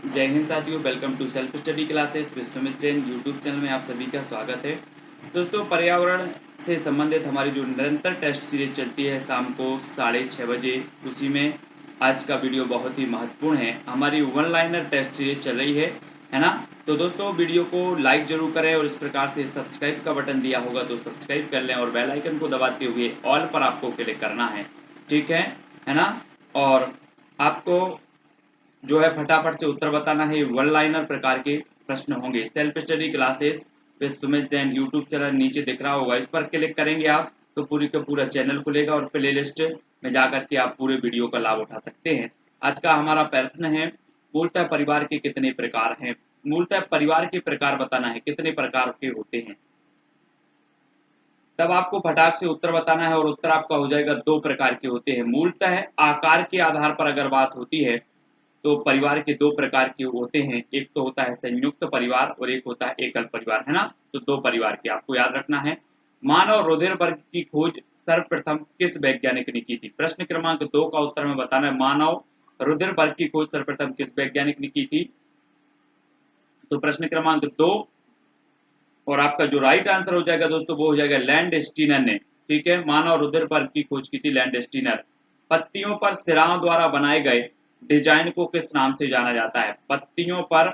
जय हिंद साथियों, welcome to self study classes with Sumit Jain YouTube channel में आप सभी का स्वागत है। दोस्तों, पर्यावरण से संबंधित हमारी जो निरंतर टेस्ट सीरीज चलती है शाम को 6:30 बजे, उसी में आज का वीडियो बहुत ही महत्वपूर्ण है। हमारी वन लाइनर टेस्ट सीरीज चल रही है ना। तो दोस्तों, वीडियो को लाइक जरूर करें और इस प्रकार से सब्सक्राइब का बटन दिया होगा तो सब्सक्राइब कर लें और बेल आइकन को दबाते हुए ऑल पर आपको क्लिक करना है, ठीक है ना। और आपको जो है फटाफट से उत्तर बताना है। वन लाइनर प्रकार के प्रश्न होंगे। Self study classes with Sumit Jain YouTube channel नीचे दिख रहा होगा, इस पर क्लिक करेंगे आप तो पूरी का पूरा चैनल खुलेगा और प्ले लिस्ट में जाकर के आप पूरे वीडियो का लाभ उठा सकते हैं। आज का हमारा प्रश्न है, मूलतः परिवार के कितने प्रकार हैं। मूलतः परिवार के प्रकार बताना है, कितने प्रकार के होते हैं। तब आपको फटाक से उत्तर बताना है और उत्तर आपका हो जाएगा 2 प्रकार के होते हैं। मूलतः आकार के आधार पर अगर बात होती है तो परिवार के 2 प्रकार के होते हैं। एक तो होता है संयुक्त परिवार और एक होता है एकल परिवार, है ना। तो 2 परिवार के आपको याद रखना है। मानव रुधिर वर्ग की खोज सर्वप्रथम किस वैज्ञानिक ने की थी। प्रश्न क्रमांक 2 का उत्तर हमें बताना है। मानव रुधिर वर्ग की खोज सर्वप्रथम किस वैज्ञानिक ने की थी। तो प्रश्न क्रमांक 2 और आपका जो राइट आंसर हो जाएगा दोस्तों वो हो जाएगा लैंडस्टीनर ने, ठीक है। मानव रुधिर वर्ग की खोज की थी लैंडस्टीनर। पत्तियों पर सिराओं द्वारा बनाए गए डिजाइन को किस नाम से जाना जाता है। पत्तियों पर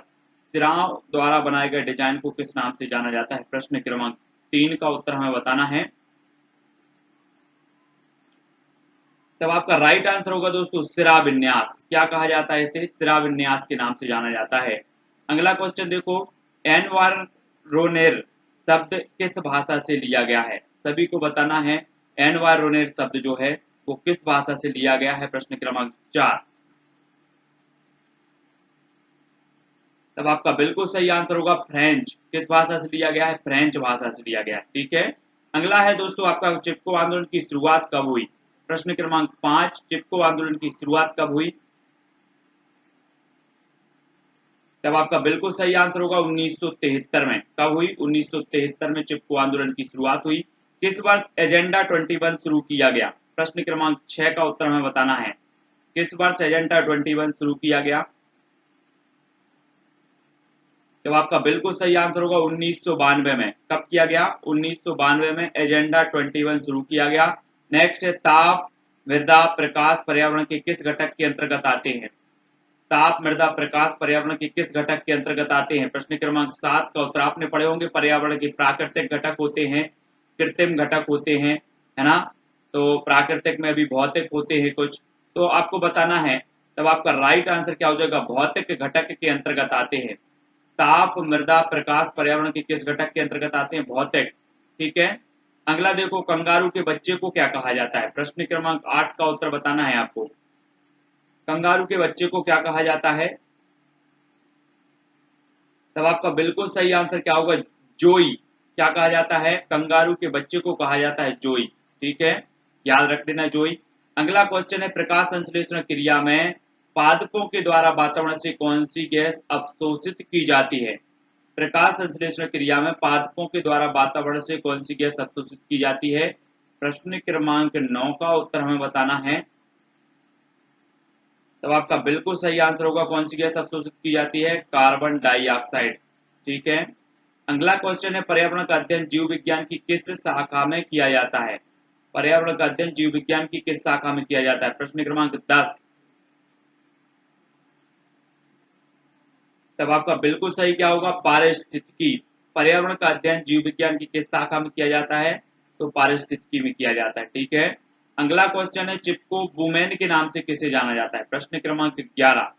सिराओं द्वारा बनाए गए डिजाइन को किस नाम से जाना जाता है। प्रश्न क्रमांक 3 का उत्तर हमें बताना है। तब आपका राइट आंसर होगा दोस्तों सिरा विन्यास। क्या कहा जाता है इसे, सिरा विन्यास के नाम से जाना जाता है। अगला क्वेश्चन देखो, एनवायरोनेर शब्द किस भाषा से लिया गया है। सभी को बताना है एनवायरोनेर शब्द जो है वो किस भाषा से लिया गया है। प्रश्न क्रमांक 4। तब आपका बिल्कुल सही आंसर होगा फ्रेंच। किस भाषा से लिया गया है, फ्रेंच भाषा से लिया गया है, ठीक है। अगला है दोस्तों आपका चिपको आंदोलन की शुरुआत कब हुई। प्रश्न क्रमांक 5, चिपको आंदोलन की शुरुआत कब हुई। तब आपका बिल्कुल सही आंसर होगा 1973 में। कब हुई, 1973 में चिपको आंदोलन की शुरुआत हुई। किस वर्ष एजेंडा 21 शुरू किया गया। प्रश्न क्रमांक 6 का उत्तर हमें बताना है। किस वर्ष एजेंडा 21 शुरू किया गया। जब आपका बिल्कुल सही आंसर होगा 1992 में। कब किया गया, 1992 में एजेंडा 21 शुरू किया गया। नेक्स्ट है ताप, मृदा, प्रकाश पर्यावरण के किस घटक के अंतर्गत आते हैं। ताप, मृदा, प्रकाश पर्यावरण के किस घटक के अंतर्गत आते हैं। प्रश्न क्रमांक 7 का उत्तर आपने पढ़े होंगे। पर्यावरण के प्राकृतिक घटक होते हैं, कृत्रिम घटक होते हैं, है ना। तो प्राकृतिक में भी भौतिक होते हैं कुछ, तो आपको बताना है। तब आपका राइट आंसर क्या हो जाएगा, भौतिक घटक के अंतर्गत आते हैं। ताप, मृदा, प्रकाश पर्यावरण के किस घटक के अंतर्गत आते हैं, भौतिक, ठीक है। अगला देखो, कंगारू के बच्चे को क्या कहा जाता है। प्रश्न क्रमांक 8 का उत्तर बताना है आपको। कंगारू के बच्चे को क्या कहा जाता है। तब आपका बिल्कुल सही आंसर क्या होगा, जोई। क्या कहा जाता है, कंगारू के बच्चे को कहा जाता है जोई, ठीक है। याद रख लेना जोई। अगला क्वेश्चन है, प्रकाश संश्लेषण क्रिया में पादपों के द्वारा वातावरण से कौन सी गैस अवशोषित की जाती है। प्रकाश संश्लेषण क्रिया में पादपों के द्वारा वातावरण से कौन सी गैस अवशोषित की जाती है। प्रश्न क्रमांक 9 का उत्तर हमें बताना है। तब आपका बिल्कुल सही आंसर होगा कौन सी गैस अवशोषित की जाती है, कार्बन डाइऑक्साइड, ठीक है। अगला क्वेश्चन है, पर्यावरण का अध्ययन जीव विज्ञान की किस शाखा में किया जाता है। पर्यावरण का अध्ययन जीव विज्ञान की किस शाखा में किया जाता है। प्रश्न क्रमांक 10। तब आपका बिल्कुल सही क्या होगा, पारिस्थितिकी। पर्यावरण का अध्ययन जीव विज्ञान की किस शाखा में किया जाता है, तो पारिस्थितिकी में किया जाता है, ठीक है। अगला क्वेश्चन है, चिपको वुमेन के नाम से किसे जाना जाता है। प्रश्न क्रमांक 11।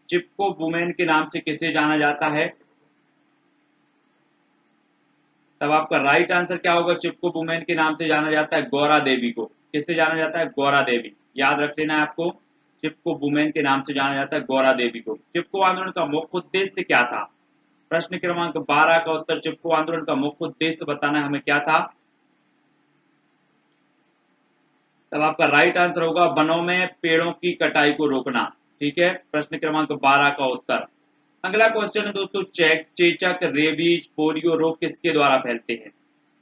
चिपको वुमेन के नाम से किसे जाना जाता है। तब आपका राइट आंसर क्या होगा, चिपको वुमेन के नाम से जाना जाता है गौरा देवी को। किससे जाना जाता है, गौरा देवी। याद रख लेना है आपको, चिपको वुमेन के नाम से जाना जाता है गौरा देवी को। चिपको आंदोलन का मुख्य उद्देश्य क्या था। प्रश्न क्रमांक 12 का उत्तर, चिपको आंदोलन का मुख्य उद्देश्य बताना है हमें क्या था। तब आपका राइट आंसर होगा वनों में पेड़ों की कटाई को रोकना, ठीक है। प्रश्न क्रमांक 12 का उत्तर। अगला क्वेश्चन है दोस्तों, चेचक, रेबीज, पोलियो रोग किसके द्वारा फैलते हैं।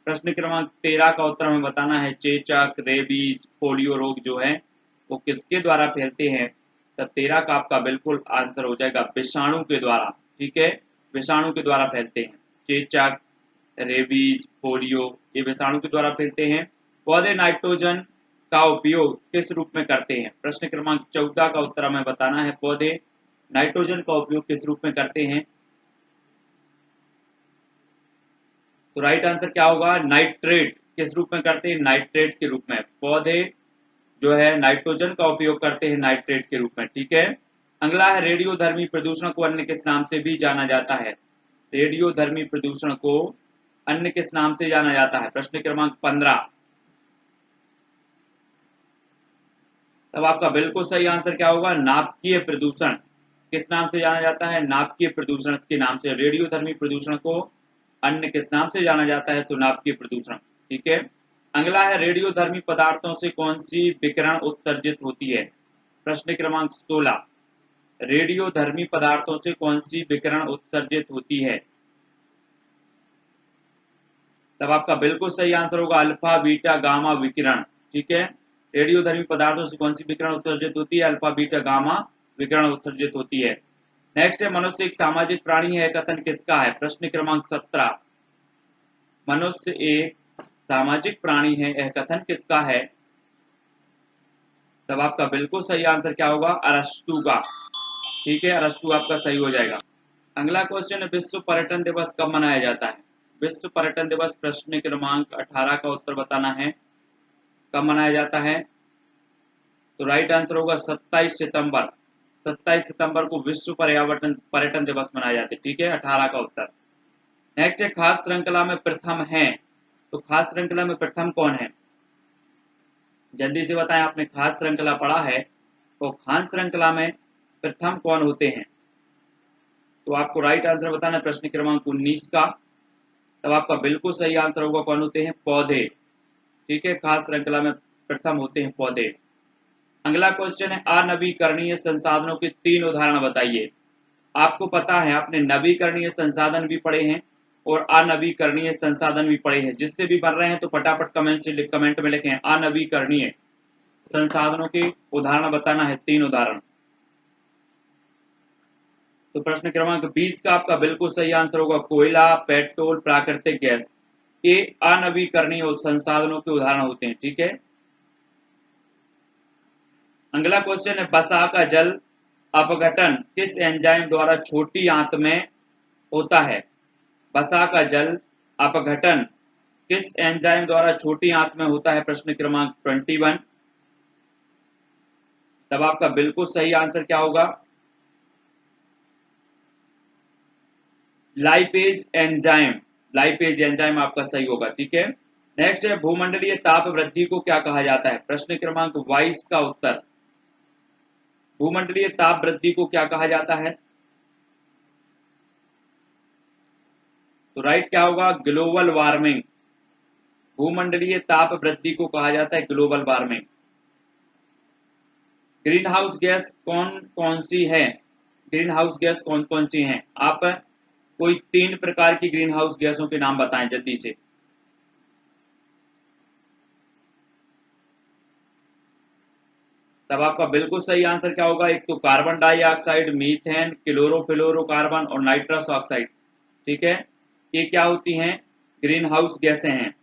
प्रश्न क्रमांक 13 का उत्तर हमें बताना है। चेचक, रेबीज, पोलियो रोग जो है वो किसके द्वारा फैलते हैं। तब 13 का आपका बिल्कुल आंसर हो जाएगा विषाणु के द्वारा। ठीक है, विषाणु के द्वारा फैलते हैं। चेचक, रेबीज, पोलियो ये विषाणु के द्वारा फैलते हैं। पौधे नाइट्रोजन का उपयोग किस रूप में करते हैं? प्रश्न क्रमांक 14 का उत्तर हमें बताना है। पौधे नाइट्रोजन का उपयोग किस रूप में करते हैं? तो राइट आंसर क्या होगा? नाइट्रेट। किस रूप में करते हैं? नाइट्रेट के रूप में। पौधे जो है नाइट्रोजन का उपयोग करते हैं नाइट्रेट के रूप में। ठीक है, अगला है रेडियोधर्मी प्रदूषण को अन्य किस नाम से भी जाना जाता है? रेडियोधर्मी प्रदूषण को अन्य किस नाम से जाना जाता है? प्रश्न क्रमांक 15। तब आपका बिल्कुल सही आंसर क्या होगा? नाभिकीय प्रदूषण। किस नाम से जाना जाता है? नाभिकीय प्रदूषण के नाम से। रेडियोधर्मी प्रदूषण को अन्य किस नाम से जाना जाता है? तो नाभिकीय प्रदूषण। ठीक है, अगला है रेडियोधर्मी पदार्थों से कौन सी विकिरण उत्सर्जित होती है? प्रश्न क्रमांक 16। रेडियोधर्मी पदार्थों से कौन सी विकिरण उत्सर्जित होती है? तब आपका बिल्कुल सही आंसर होगा अल्फा बीटा गामा विकिरण। ठीक है, रेडियोधर्मी पदार्थों से कौन सी विकिरण उत्सर्जित होती है? अल्फा बीटा गामा विकिरण उत्सर्जित होती है। नेक्स्ट है मनुष्य एक सामाजिक प्राणी है, कथन किसका है? प्रश्न क्रमांक 17। मनुष्य एक सामाजिक प्राणी है, यह कथन किसका है? तब आपका बिल्कुल सही आंसर क्या होगा? अरस्तु का। ठीक है, अरस्तु आपका सही हो जाएगा। अगला क्वेश्चन है विश्व पर्यटन दिवस कब मनाया जाता है? विश्व पर्यटन दिवस प्रश्न क्रमांक 18 का उत्तर बताना है। कब मनाया जाता है? तो राइट आंसर होगा 27 सितंबर। 27 सितंबर को विश्व पर्यावरण पर्यटन दिवस मनाया जाता है। ठीक है, 18 का उत्तर। नेक्स्ट है खास श्रृंखला में प्रथम है, तो खास श्रृंखला में प्रथम कौन है? जल्दी से बताएं, आपने खास श्रृंखला पढ़ा है तो खास श्रृंखला में प्रथम कौन होते हैं? तो आपको राइट आंसर बताना है प्रश्न क्रमांक 19 का। तब आपका बिल्कुल सही आंसर होगा कौन होते हैं? पौधे। ठीक है, खास श्रृंखला में प्रथम होते हैं पौधे। अगला क्वेश्चन है अनवीकरणीय संसाधनों के 3 उदाहरण बताइए। आपको पता है आपने नवीकरणीय संसाधन भी पढ़े हैं और अनवीकरणीय संसाधन भी पढ़े हैं। जिससे भी बन रहे हैं तो फटाफट कमेंट में लिखें अनवीकरणीय संसाधनों के उदाहरण बताना है, 3 उदाहरण। तो प्रश्न क्रमांक 20 का आपका बिल्कुल सही आंसर होगा कोयला, पेट्रोल, प्राकृतिक गैस। ये अनवीकरणीय संसाधनों के उदाहरण होते हैं। ठीक है, अगला क्वेश्चन है वसा का जल अपघटन किस एंजाइम द्वारा छोटी आंत में होता है? वसा का जल अपघटन किस एंजाइम द्वारा छोटी आंत में होता है? प्रश्न क्रमांक 21। तब आपका बिल्कुल सही आंसर क्या होगा? Lipase enzyme. लाइपेज एंजाइम आपका सही होगा। ठीक है, नेक्स्ट है भूमंडलीय ताप वृद्धि को क्या कहा जाता है? प्रश्न क्रमांक 22 का उत्तर। भूमंडलीय ताप वृद्धि को क्या कहा जाता है? तो राइट क्या होगा? Global warming. भूमंडलीय ताप वृद्धि को कहा जाता है global warming. Green house gas कौन कौन सी है? ग्रीन हाउस गैस कौन कौन सी हैं? आप कोई 3 प्रकार की ग्रीन हाउस गैसों के नाम बताएं जल्दी से। तब आपका बिल्कुल सही आंसर क्या होगा? एक तो कार्बन डाइऑक्साइड, मीथेन, क्लोरोफ्लोरोकार्बन और नाइट्रस ऑक्साइड। ठीक है, ये क्या होती हैं? ग्रीन हाउस गैसें हैं।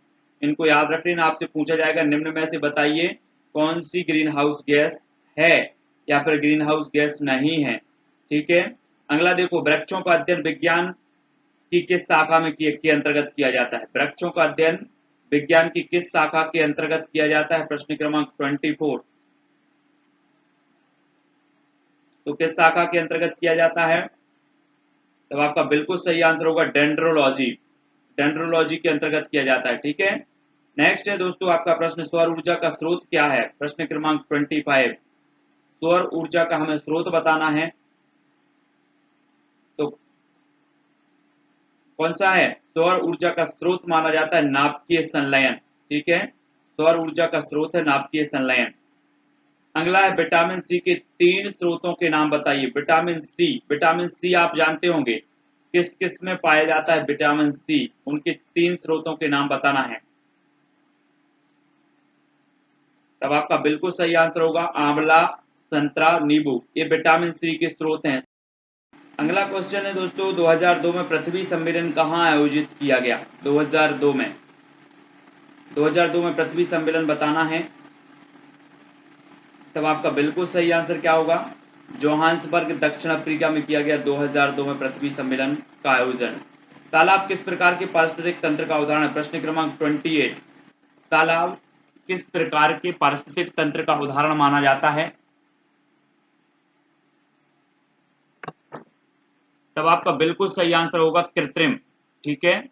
इनको याद रख लेना, आपसे पूछा जाएगा निम्न में से बताइए कौन सी ग्रीन हाउस गैस है या फिर ग्रीन हाउस गैस नहीं है। ठीक है, अगला देखो वृक्षों का अध्ययन विज्ञान की किस शाखा में के अंतर्गत किया जाता है? वृक्षों का अध्ययन विज्ञान की किस शाखा के अंतर्गत किया जाता है? प्रश्न क्रमांक 24। तो किस शाखा के अंतर्गत किया जाता है? तब आपका बिल्कुल सही आंसर होगा डेंड्रोलॉजी। डेंड्रोलॉजी के अंतर्गत किया जाता है। ठीक है, नेक्स्ट है दोस्तों आपका प्रश्न सौर ऊर्जा का स्रोत क्या है? प्रश्न क्रमांक 25। सौर ऊर्जा का हमें स्रोत बताना है, तो कौन सा है? सौर ऊर्जा का स्रोत माना जाता है नाभिकीय संलयन। ठीक है, सौर ऊर्जा का स्रोत है नाभिकीय संलयन। अगला है विटामिन सी के 3 स्रोतों के नाम बताइए। विटामिन सी, विटामिन सी आप जानते होंगे किस किस में पाया जाता है विटामिन सी, उनके 3 स्रोतों के नाम बताना है। तब आपका बिल्कुल सही आंसर होगा आंवला, संतरा, नींबू ये विटामिन सी के स्रोत हैं। अगला क्वेश्चन है दोस्तों, 2002 में पृथ्वी सम्मेलन कहाँ आयोजित किया गया? 2002 में पृथ्वी सम्मेलन बताना है। तब आपका बिल्कुल सही आंसर क्या होगा? जोहान्सबर्ग दक्षिण अफ्रीका में किया गया 2002 में पृथ्वी सम्मेलन का आयोजन। तालाब किस प्रकार के पारिस्थितिक तंत्र का उदाहरण है? प्रश्न क्रमांक 28। तालाब किस प्रकार के पारिस्थितिक तंत्र का उदाहरण माना जाता है? तब आपका बिल्कुल सही आंसर होगा कृत्रिम। ठीक है।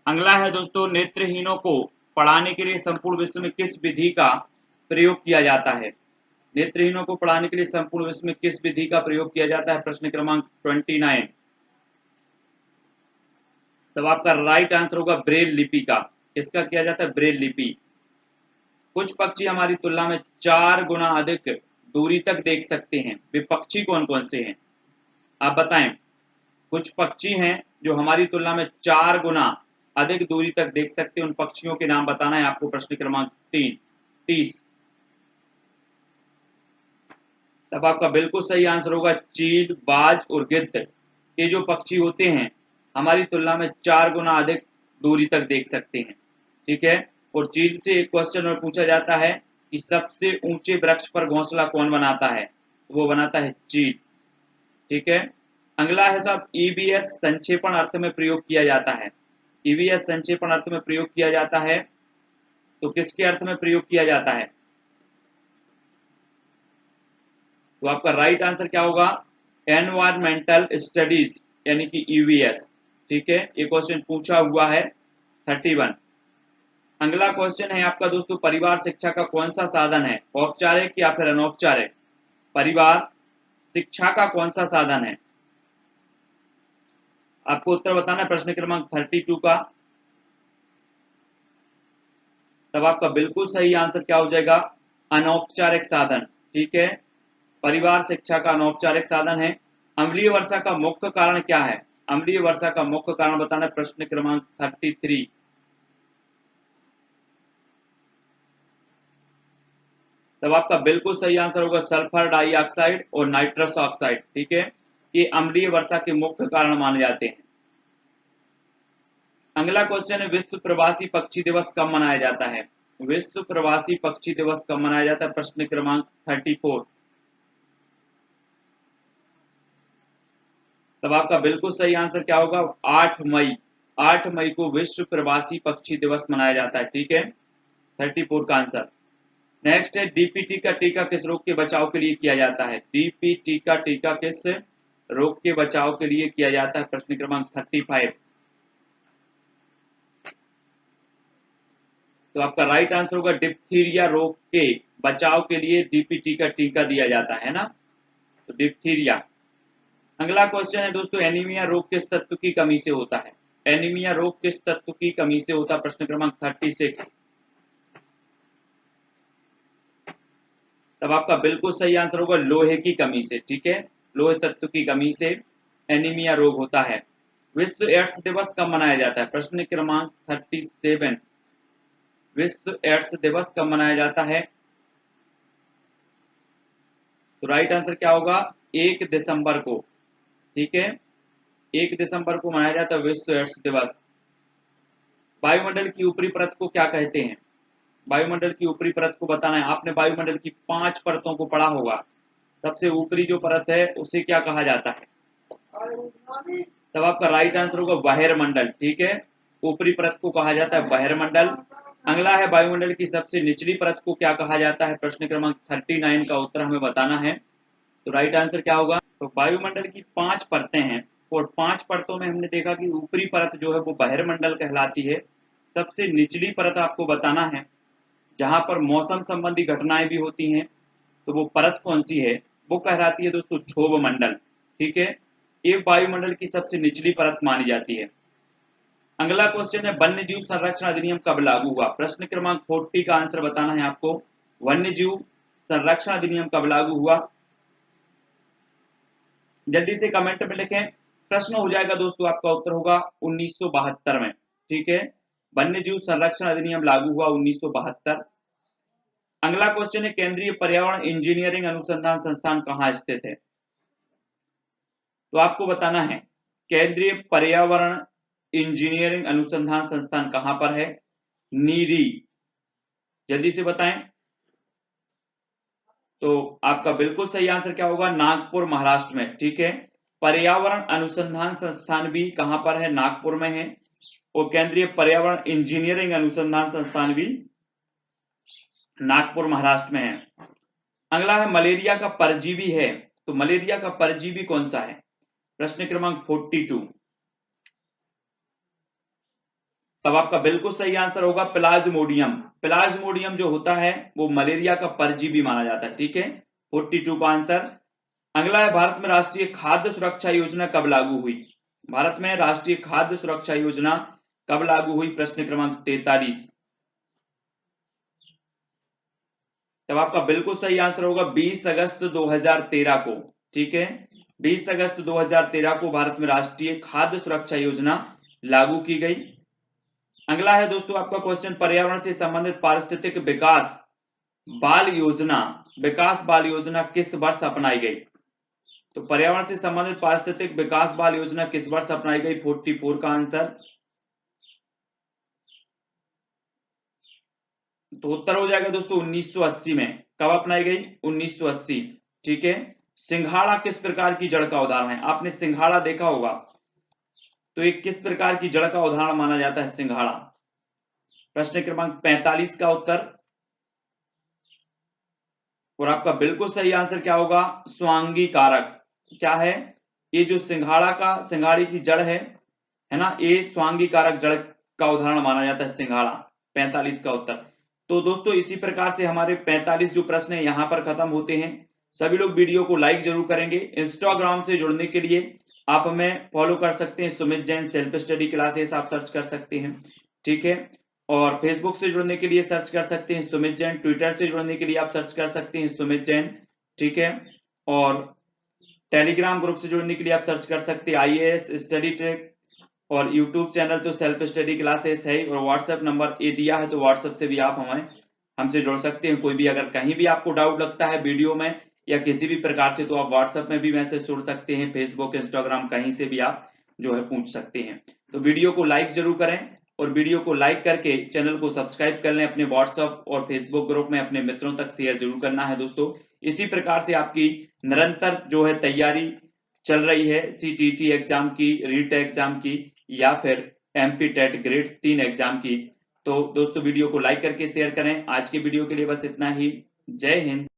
अगला है दोस्तों, नेत्रहीनों को पढ़ाने के लिए संपूर्ण विश्व में किस विधि का प्रयोग किया जाता है? नेत्रहीनों को पढ़ाने के लिए संपूर्ण विश्व में किस विधि का प्रयोग किया जाता है? प्रश्न क्रमांक 29। तब आपका राइट आंसर होगा ब्रेल लिपि का। किसका किया जाता है? ब्रेल लिपि। कुछ पक्षी हमारी तुलना में 4 गुना अधिक दूरी तक देख सकते हैं, वे पक्षी कौन कौन से हैं? आप बताएं। कुछ पक्षी हैं जो हमारी तुलना में 4 गुना अधिक दूरी तक देख सकते हैं, उन पक्षियों के नाम बताना है आपको। प्रश्न क्रमांक 30। तब आपका बिल्कुल सही आंसर होगा चील, बाज और गिद्ध। ये जो पक्षी होते हैं हमारी तुलना में 4 गुना अधिक दूरी तक देख सकते हैं। ठीक है। और चील से एक क्वेश्चन और पूछा जाता है कि सबसे ऊंचे वृक्ष पर घोंसला कौन बनाता है? वो बनाता है चील। ठीक है। अगला है साहब, ईवीएस संक्षेपण अर्थ में प्रयोग किया जाता है। ईवीएस संक्षेपण अर्थ में प्रयोग किया जाता है तो किसके अर्थ में प्रयोग किया जाता है? तो आपका राइट आंसर क्या होगा? एनवायरमेंटल स्टडीज यानी कि ईवीएस। ठीक है। ये क्वेश्चन पूछा हुआ है 31। अगला क्वेश्चन है आपका दोस्तों, परिवार शिक्षा का कौन सा साधन है? औपचारिक या फिर अनौपचारिक? परिवार शिक्षा का कौन सा साधन है? आपको उत्तर बताना है प्रश्न क्रमांक 32 का। तब आपका बिल्कुल सही आंसर क्या हो जाएगा? अनौपचारिक साधन। ठीक है। परिवार शिक्षा का अनौपचारिक साधन है। अम्लीय वर्षा का मुख्य कारण क्या है? अम्लीय वर्षा का मुख्य कारण बताना है प्रश्न क्रमांक 33। तब आपका बिल्कुल सही आंसर होगा सल्फर डाइऑक्साइड और नाइट्रस ऑक्साइड। ठीक है। ये अम्लीय वर्षा के मुख्य कारण माने जाते हैं। अगला क्वेश्चन है, विश्व प्रवासी पक्षी दिवस कब मनाया जाता है? विश्व प्रवासी पक्षी दिवस कब मनाया जाता है? प्रश्न क्रमांक 34। तब आपका बिल्कुल सही आंसर क्या होगा? 8 मई। 8 मई को विश्व प्रवासी पक्षी दिवस मनाया जाता है। ठीक है। 34 का आंसर। नेक्स्ट है, डीपीटी का टीका किस रोग के बचाव के लिए किया जाता है? डीपीटी का टीका किस रोग के बचाव के लिए किया जाता है? प्रश्न क्रमांक 35। तो आपका राइट आंसर होगा डिप्थीरिया रोग के बचाव के लिए डीपीटी का टीका दिया जाता है ना, तो डिप्थीरिया। अगला क्वेश्चन है दोस्तों, एनीमिया रोग किस तत्व की कमी से होता है? एनीमिया रोग किस तत्व की कमी से होता है? प्रश्न क्रमांक 36। तब आपका बिल्कुल सही आंसर होगा लोहे की कमी से। ठीक है। लोहे तत्व की कमी से एनीमिया रोग होता है। विश्व एड्स दिवस कब मनाया जाता है? प्रश्न क्रमांक 37। विश्व एड्स दिवस कब मनाया जाता है? तो राइट आंसर क्या होगा? 1 दिसंबर को। ठीक है। 1 दिसंबर को मनाया जाता है विश्व एड्स दिवस। वायुमंडल की ऊपरी परत को क्या कहते हैं? वायुमंडल की ऊपरी परत को बताना है। आपने वायुमंडल की 5 परतों को पढ़ा होगा। सबसे ऊपरी जो परत है उसे क्या कहा जाता है? तब आपका राइट आंसर होगा बहिर्मंडल। ठीक है। ऊपरी परत को कहा जाता है बहिर्मंडल। अगला है, वायुमंडल की सबसे निचली परत को क्या कहा जाता है? प्रश्न क्रमांक 39 का उत्तर हमें बताना है। तो राइट आंसर क्या होगा? तो वायुमंडल की 5 परतें हैं और 5 परतों में हमने देखा कि ऊपरी परत जो है वो बहिर्मंडल कहलाती है। सबसे निचली परत आपको बताना है जहां पर मौसम संबंधी घटनाएं भी होती हैं, तो वो परत कौन सी है? वो कहलाती है दोस्तों क्षोभ मंडल। ठीक है। ये वायुमंडल की सबसे निचली परत मानी जाती है। अगला क्वेश्चन है, वन्य जीव संरक्षण अधिनियम कब लागू हुआ? प्रश्न क्रमांक 40 का आंसर बताना है आपको। वन्य जीव संरक्षण अधिनियम कब लागू हुआ? जल्दी से कमेंट में लिखें। प्रश्न हो जाएगा दोस्तों, आपका उत्तर होगा 1972 में। ठीक है। वन्य जीव संरक्षण अधिनियम लागू हुआ 1972। अगला क्वेश्चन है केंद्रीय पर्यावरण इंजीनियरिंग अनुसंधान संस्थान कहाँ स्थित है? तो आपको बताना है केंद्रीय पर्यावरण इंजीनियरिंग अनुसंधान संस्थान कहां पर है? नीरी। जल्दी से बताएं। तो आपका बिल्कुल सही आंसर क्या होगा? नागपुर, महाराष्ट्र में। ठीक है, पर्यावरण अनुसंधान संस्थान भी कहां पर है? नागपुर में है। और केंद्रीय पर्यावरण इंजीनियरिंग अनुसंधान संस्थान भी नागपुर, महाराष्ट्र में है। अगला है मलेरिया का परजीवी है, तो मलेरिया का परजीवी कौन सा है? प्रश्न क्रमांक 42। तब आपका बिल्कुल सही आंसर होगा प्लाज्मोडियम। प्लाज्मोडियम जो होता है वो मलेरिया का परजीवी माना जाता है। ठीक है, 42 का आंसर। अगला है भारत में राष्ट्रीय खाद्य सुरक्षा योजना कब लागू हुई? भारत में राष्ट्रीय खाद्य सुरक्षा योजना कब लागू हुई? प्रश्न क्रमांक 43। तब आपका बिल्कुल सही आंसर होगा 20 अगस्त 2013 को। ठीक है, 20 अगस्त 2013 को भारत में राष्ट्रीय खाद्य सुरक्षा योजना लागू की गई। अगला है दोस्तों आपका क्वेश्चन पर्यावरण से संबंधित पारिस्थितिक विकास बाल योजना, विकास बाल योजना किस वर्ष अपनाई गई? तो पर्यावरण से संबंधित पारिस्थितिक विकास बाल योजना किस वर्ष अपनाई गई? 44 का आंसर। तो उत्तर हो जाएगा दोस्तों 1980 में। कब अपनाई गई? 1980। ठीक है, सिंघाड़ा किस प्रकार की जड़ का उदाहरण है? आपने सिंघाड़ा देखा होगा, तो एक किस प्रकार की जड़ का उदाहरण माना जाता है सिंघाड़ा? प्रश्न क्रमांक 45 का उत्तर। और आपका बिल्कुल सही आंसर क्या होगा? स्वांगी कारक। क्या है? ये जो सिंघाड़ी की जड़ है ना, ये स्वांगी कारक जड़ का उदाहरण माना जाता है सिंघाड़ा। 45 का उत्तर। तो दोस्तों इसी प्रकार से हमारे 45 जो प्रश्न है यहाँ पर खत्म होते हैं। सभी लोग वीडियो को लाइक जरूर करेंगे। इंस्टाग्राम से जुड़ने के लिए आप हमें फॉलो कर सकते हैं, Sumit Jain self study classes आप सर्च कर सकते हैं। ठीक है, और फेसबुक से जुड़ने के लिए सर्च कर सकते हैं सुमित जैन। ट्विटर से जुड़ने के लिए आप सर्च कर सकते हैं सुमित जैन। ठीक है, और टेलीग्राम ग्रुप से जुड़ने के लिए आप सर्च कर सकते हैं IAS स्टडी ट्रैक। और यूट्यूब चैनल तो सेल्फ स्टडी क्लासेस है। और व्हाट्सएप नंबर ये दिया है, तो व्हाट्सएप से भी आप हमसे जुड़ सकते हैं। कोई भी अगर कहीं भी आपको डाउट लगता है वीडियो में या किसी भी प्रकार से, तो आप व्हाट्सएप में भी मैसेज छोड़ सकते हैं। फेसबुक, इंस्टाग्राम कहीं से भी आप जो है पूछ सकते हैं। तो वीडियो को लाइक जरूर करें, और वीडियो को लाइक करके चैनल को सब्सक्राइब कर लें। अपने व्हाट्सएप और फेसबुक ग्रुप में अपने मित्रों तक शेयर जरूर करना है दोस्तों। इसी प्रकार से आपकी निरंतर जो है तैयारी चल रही है CTT एग्जाम की, रीट एग्जाम की, या फिर MP टेट ग्रेड 3 एग्जाम की। तो दोस्तों वीडियो को लाइक करके शेयर करें। आज के वीडियो के लिए बस इतना ही। जय हिंद।